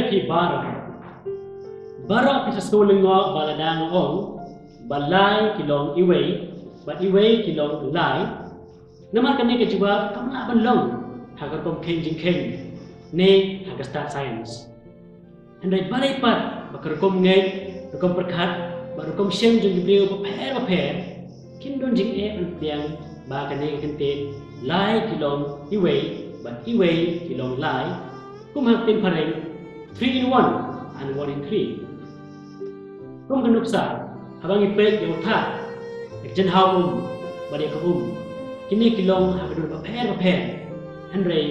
ki barok ki seskulengok baladang ong balai kilong iwei bat iwei kilong lai nama kene ke jawab kamla banlong haga kom kenjing ken ne haga start science andai balai pat bakar kom ngai kom perkhat bakar kom shem jung brio paper kim don jing tiang ba kene kenten lai kilong iwei but iwei kilong lai kum hak tin pareng 3 in 1 and 1 in 3 kum kanuk sa habang ipek yang tha jen hau bade ko kini kilong hak dur paper andre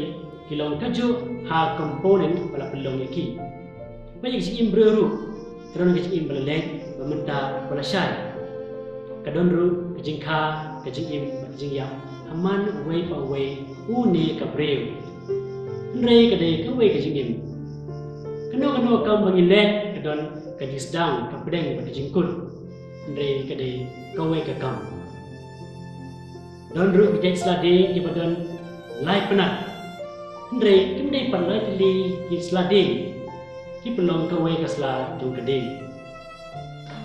kilong kaju ha component bala pelong yaki banyak si imbreru terus ke im bala leg bamenta bala syai kadon ru kejingka kejing im kejing ya aman way pa way uni ka breu andre kade ka way kejing im kano kam bangile kadon kejis dang ka pedeng kejing kut andre kade ka way ka kam don ru kejing slade ki badon lai penat andre kimdei panlai tili ki slade ki pelong ka way ka sla jong kade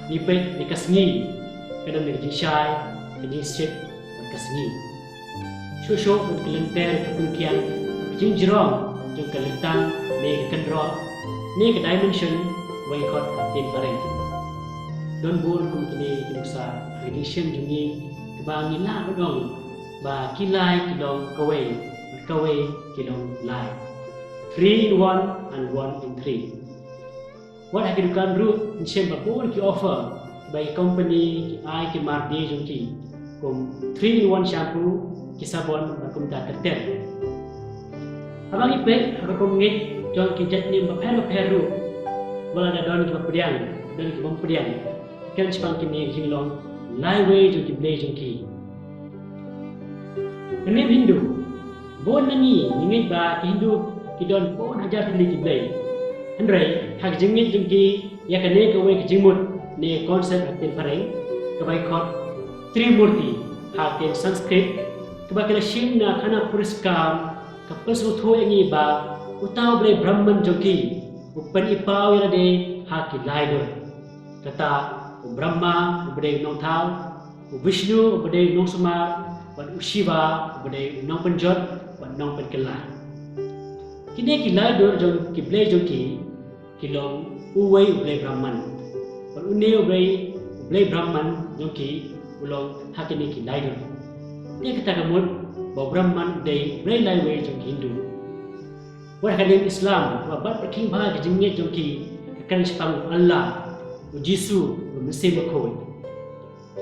ni pe ni kasngi kadon ni kejing syai kejing sit kasngi Shusho pun kelenter kepungkian jing jerong jing kelentang ne kendro ne ke dimension wai khot tin pareng don bol kum kini kinusa edition jungi kebangi la bodong ba kilai kilong kawai kilong lai 3 in 1 and 1 in 3 what have you done root in shem babon ki offer by company ki ai ki mardi jungi kum 3 in 1 shampoo kisabon bakum ta terter abang ipek bakum ngit jong ki jatni baper ru wala da don ki bapdiang don ki bampdiang kan chpang ki ni hinglong lai we jong ki ble jong ki ini hindu bon nani ngit ba hindu ki don bon hajar li ki ble andre hak jingit jong ki ya kane ko we ki jingmut ne concept atin pareng ka bai khot trimurti hakin sanskrit kebakala shimna khana puriskam kapes utho engi ba utau bre brahman joki upan ipau ira de haki laido kata brahma bre nong thau vishnu bre nong sama ban shiva bre nong penjot ban nong penkela kini ki laido jong ki ble joki kilong uwei bre brahman ban une bre brahman joki ulong hakini ki laido dia kata kamut bahawa Brahman day bray lai way jong Hindu. Wah kadang Islam babat perking bah kejengit jong ki akan sepang Allah, Jisu mesin berkoi.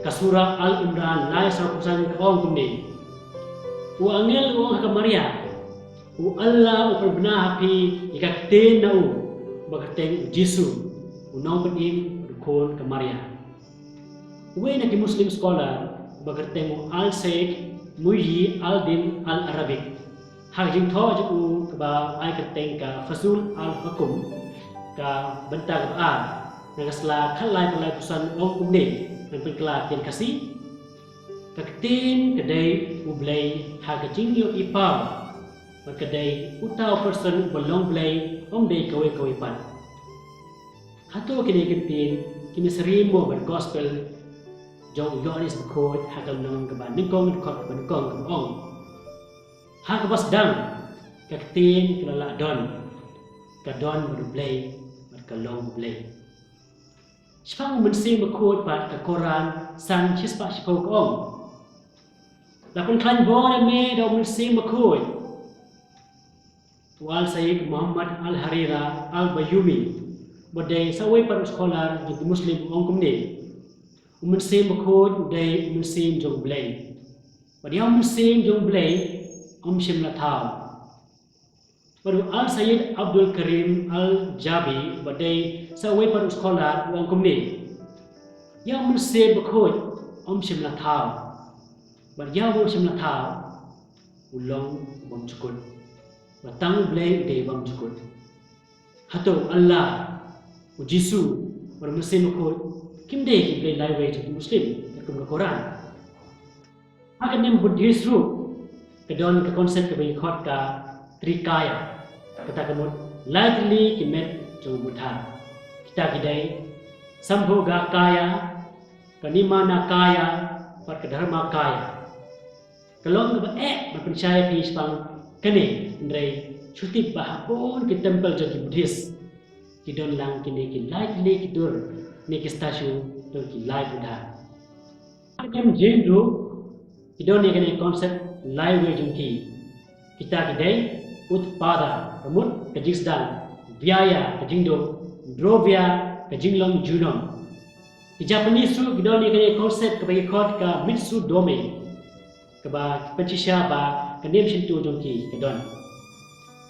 Kasura Al Imran lai sakusan kaong kumne. U angel u angka Maria. U Allah u perbena api ikak ten nau bagateng Jisu u nau penim berkon ke Maria. Uwe nak Muslim scholar bagateng Al Said Muyi Al-Din Al-Arabic hak jing tho ju ke ba ai kateng ka fasul al-hukum ka bentang ba nang sla khalai palai pusan ong kumne nan penkla tian kasi ka tin kedai ublai hak jing yo ipau ba kedai utau person belong blai ong dei kawe pan hato kini kentin kini serimo ber gospel jong yoris bekot hakal nong ke ban ningkong kot ban kong ke ong hak bas dang ka tin kelala don ka don berblay ber kalong blay spang men sing bekot pat ka Quran san chispa shiko ko ong la kun klan bore me do men sing bekot wal Sayyid Muhammad Al-Harira Al-Bayumi bodai sawai par scholar di muslim ong kumne Umensim bekod udai umensim jong blay. Pada umensim jong blay umsim latau. Pada Al Sayyid Abdul Karim Al Jabi badai sawai pada sekolah uang kumni. Yang umensim bekod umsim latau. Pada yang umsim latau ulong bang cukut. Batang blay udai bang cukut. Hato Allah ujisu pada umensim bekod kim dei ki play live way to Muslim kum Quran akan nem Buddhist ru kedon ke konsep ke khot ka trikaya kata kamu likely ki met jong buta kita kidai sambhoga kaya kanimana kaya pat dharma kaya kalong ba berpercaya pi spang kene ndrei chuti bahapon ke temple jong Buddhist kidon lang kini ki light le kidur ne ki statue to ki light buddha kem jendu kidon ne kene concept live jong ki kita kidai utpada remut kejisdan biaya kejindo drovya kejinglong junom di Japanese su kidon ne kene concept ke khot ka mitsu dome ke ba penchisha ba kenem shintu jong ki kidon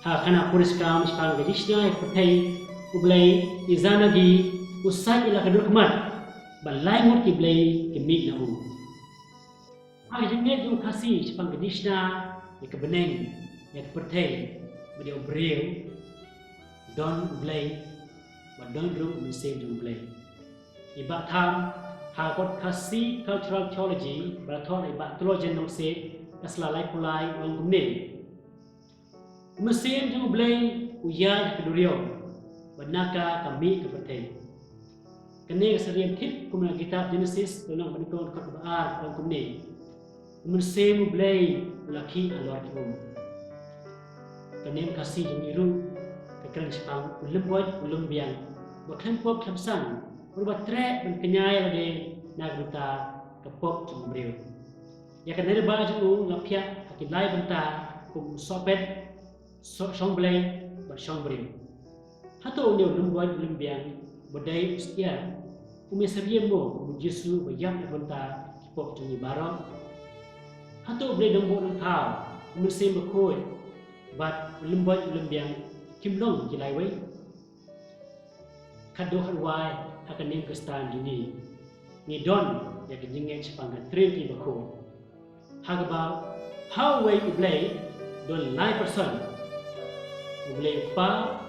ha kana puriskam spang kejisna pertai ublay izanagi usai ila kadur kemat balai mut ki blay ki mit na ha jinge jong kasi spang kejisna ni kebeneng ya pertai beli obreu don ublay ba don ru misem jong ublay iba tham ha kot kasi cultural theology ba thon iba theologian no se kasla lai pulai ong kumne misem jong ublay uya kedurio banaka kami kepertai kene keserian tip kumna kitab Genesis tolong bandikon kot baar ong kumne misem ublay laki alor kum kanem kasih jemiru kekeran sepang ulum biang bakhan pop khamsan berubah trek dan kenyai lagi nagruta kepop jembreu ya kan dari baju lapia hakilai benta kum sopet songblay bersongbreu hato ni ulum biang bodai ustia umeseriemo mujisu bayam benta kepop jemi barang hato boleh dombo nang thau umesem bekoi bat ulum biang kimlong kilai wei kado harwai hakanem kestan juni ni don ya kejingen sepangga triki bako hagaba how way ublay don lai person ublay pa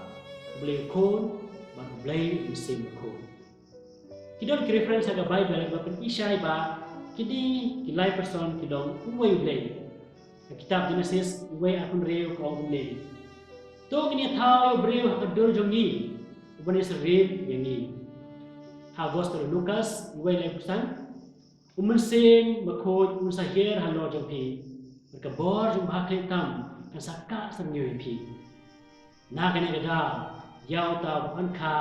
ublay kon ba ublay musim bako kidon ki reference aga bible ba pen isai ba kidi kilai person kidong uway ublay kitab Genesis uway akun reu ko umne to kini thao breu hadur jongi ubani serem yangi ha gospel Lucas uway lai pesan umensem bakoj unsahir halo jongpi berkebor jong bahak tam kan sakka semnyoy pi na kene gada yau ta anka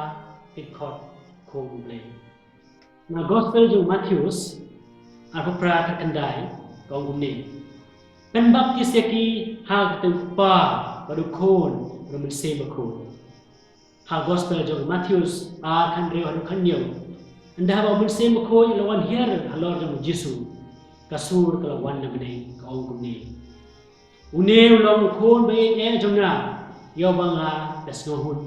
pikot ko ublay na gospel jong Matthews arpra kakandai ko umne kan baptis yaki hag tempa badukon roman se bakon ha gospel jong Matthews a kan reu adu kanyo anda ba mun se bakon lawan hier halor jong Jesu kasur kalawan na menai kaong kumni une ulong kon be jong na yo banga dasnohun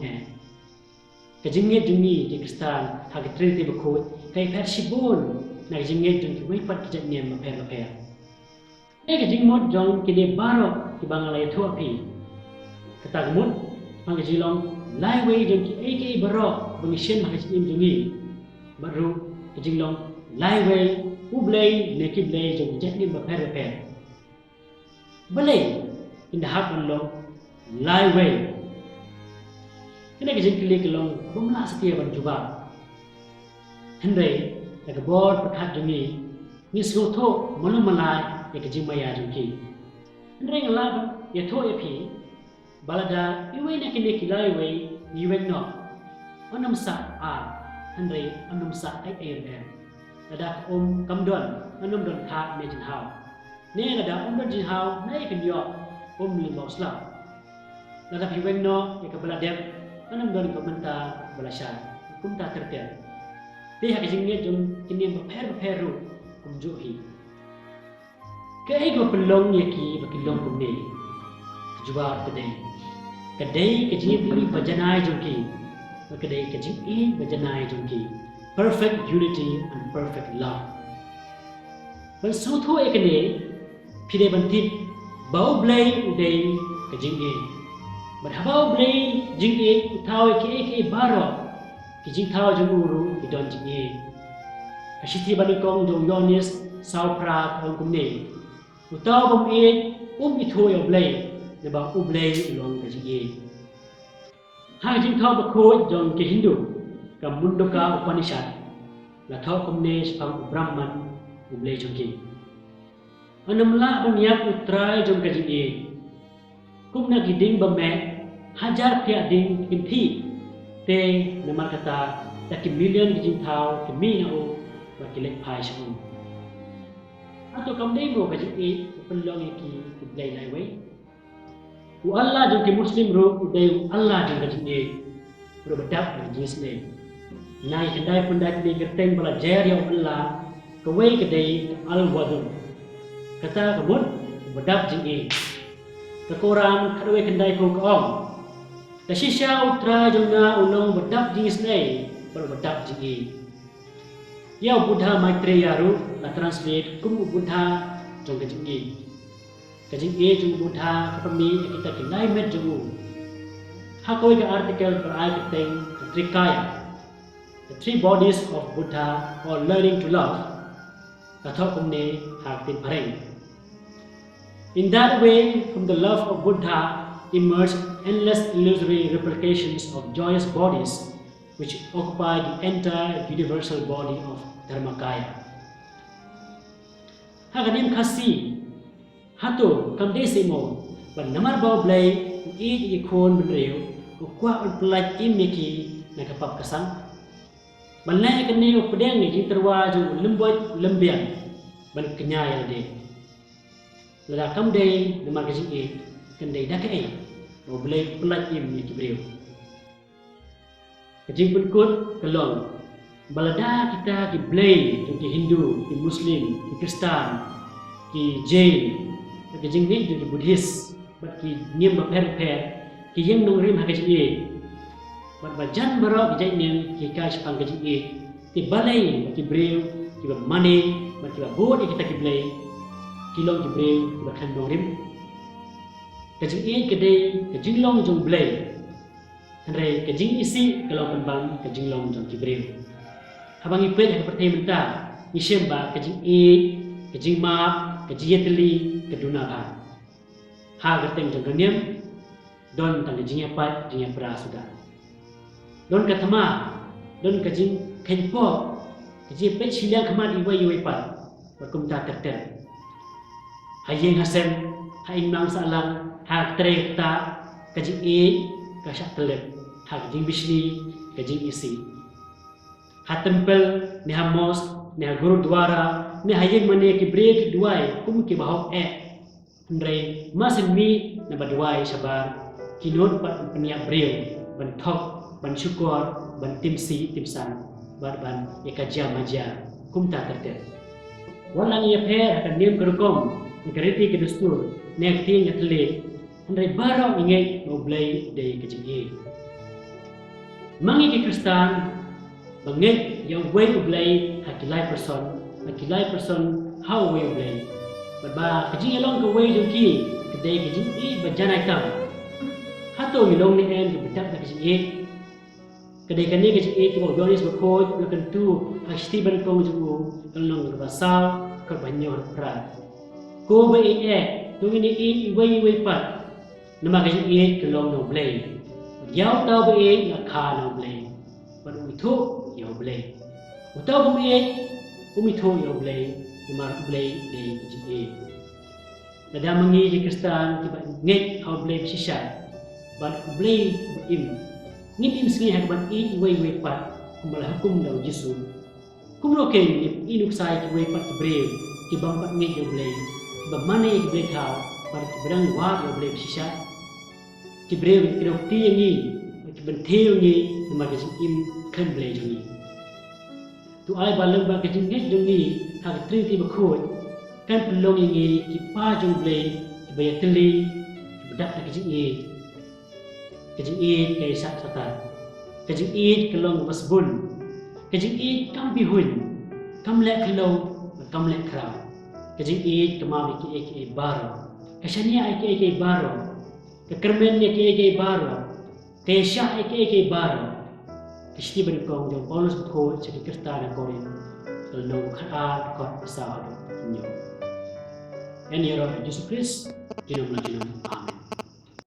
kajinget jungi di kristan hag trite bakon kai persibon na jinget jong ki pat kijat nem maper kajing mod jong kini baro ki bangalay thuapi katagmut pangajilong laiway jong ki eke baro bangisyen makajim jongi baru kajinglong laiway ublay nekiblay jong jetni maper balay indahap long laiway kene kajing kili kelong bumla setia ban juba hendai nagabor perkat jongi nisgotho malumalai ya kejing maya jongki ndreng lab ya tho ya pi balada iwe na kine kilai we iwen no onam sa a ndrei onam sa ai ada kamdon onam don kha me jin hao ne ada don jin hao nai kin yo lim lo sla ada pi wen no ya ka baladem onam don komenta balasha kumta tertel te ha kejing ne jong kine peru kumju hi Kaigo pelong yaki bakilong kumne jubar kadai kejing puri bajanai jongki kadai kejing bajanai jongki perfect unity and perfect love ban sutho ekne phide bantit bau blai udai kejing ban habau blai jing uthau ke baro kejing thau junguru kidon jing kasithi banikong jong yonis saupra kong kumne utau bom itho yo blay neba ublay long kajigi hai jing thau ba khoi jong ke Hindu ka Mundoka Upanishad la thau komne spang Brahman uble jong ki anamla banyak utrai jong ka jing e kumna ki ding ba me hajar pia ding kim thi te namar kata ta ki million ki jing thau ki mi na o ba ki lek phai shong atau komne mo ka jing e penlong ki uble lai wei u Allah jong ki Muslim ro udai Allah jong ka jing e ro badap na jis ne nai kedai pendai di gerteng bala jer ya Allah kawai kedai al wadun kata kebun badap jing e kekurang kadwe kendai ko kaom ta shisha utra jongna ulong badap jis ne ro badap jing e ya Buddha Maitreya ru la translate kum Buddha jong ka jing e kajing e jong Buddha kapami kita kendai met jong hakoi ka article per ai keteng Trikaya. The three bodies of Buddha or learning to love, Kathokumne have been pareng. In that way, from the love of Buddha emerged endless illusory replications of joyous bodies which occupy the entire universal body of Dharmakaya. Haganim khasi, hato kamde semo, but namar bao blay, eat ikon benreo, ukwa ulpulaj imiki nakapap kasang. Balai kene pedang ni jing terwa ju lemboy lembiang ban kenyai de la kam de namar ke jing e kendai dak e bo blai pelat im ni kibreu kejing pun kut kelong balada kita ki blai ki Hindu ki Muslim ki Kristen ki Jain ki jing ni ki Buddhist bat ki niem ba per ki yeng nong rim ha ke jing e bat bajan barok jai nem ki ka spang ke jing e ti balai ki breu ki ba mane bat ki ba bod kita ki blai ki long ki breu ki ba khan nong rim ke jing e ke dei ke jing long jong blai andre ke jing isi kalau pembang ke jing long jong ki breu habang ipet ha pertai menta ni shem ba ke jing e ke jing ma ke jietli ke duna ba ha gerteng jong ganiem don tang jing apa jing pra sudah don katama don kajing kenpo kajing pet silang kemari wai pat bakum ta terter hayeng hasen haing mang salam hak tre ta kajing e kasak telep hak jing bisni kajing isi ha tempel ni ha mos ni ha gurudwara ni hayeng mane ki break duai kum ki bahok andre masen mi na badwai sabar kinot pat peniak breu ban thok ban syukur ban timsi timsan ban ekaja maja kumta terter walang ia pher akan nim kerukom negariti ke dustur nekti nyatle andre baro ingai moblai de kejingi mangi ke Kristen banget yang way oblai hakilai person how way oblai ba kejingi long ke way joki kedai kejingi bajanai tam hato milong ni en bedak kejingi kedai kani ke cik ko jonis berkoj lakan tu hasti ban ko ju kalong basal ka banyor pra ko ba tu ini wai pat nama ke cik kalong no blay yaw taw ba la kha no blay ban uitho yaw blay utaw ba uitho yaw blay nama blay de cik ada mangi di Kristen tiba nget how blay sisa ban blay im ngip im sini hak ban i wai pat kumala hukum daw Jesu kumlo ke inuk sai ki wai pat breu ki bang pat ngip yo blai ba mane ki blai thau par ki brang wa yo blai sisa ki breu ki ro ti ngi ki ban theu ngi ma ke im khan blai jo ngi tu ai ba lang ba ke jing ngit jo ngi hak tri ti ba khoi kan pelong ngi ki pa jo blai ki ba yatli ki badak ke jing ngi kejing id kay satan kejing id kelong basbun kejing id kam bihun kam lek kelong kam lek krau kejing id kemami ki baro kasania ki baro kekermen ki baro kesha ki baro kisti ban kong jong Paulus ko jadi Kristen Korin kelong khat kot pasal nyo en yero Jesus Christ jinam amen.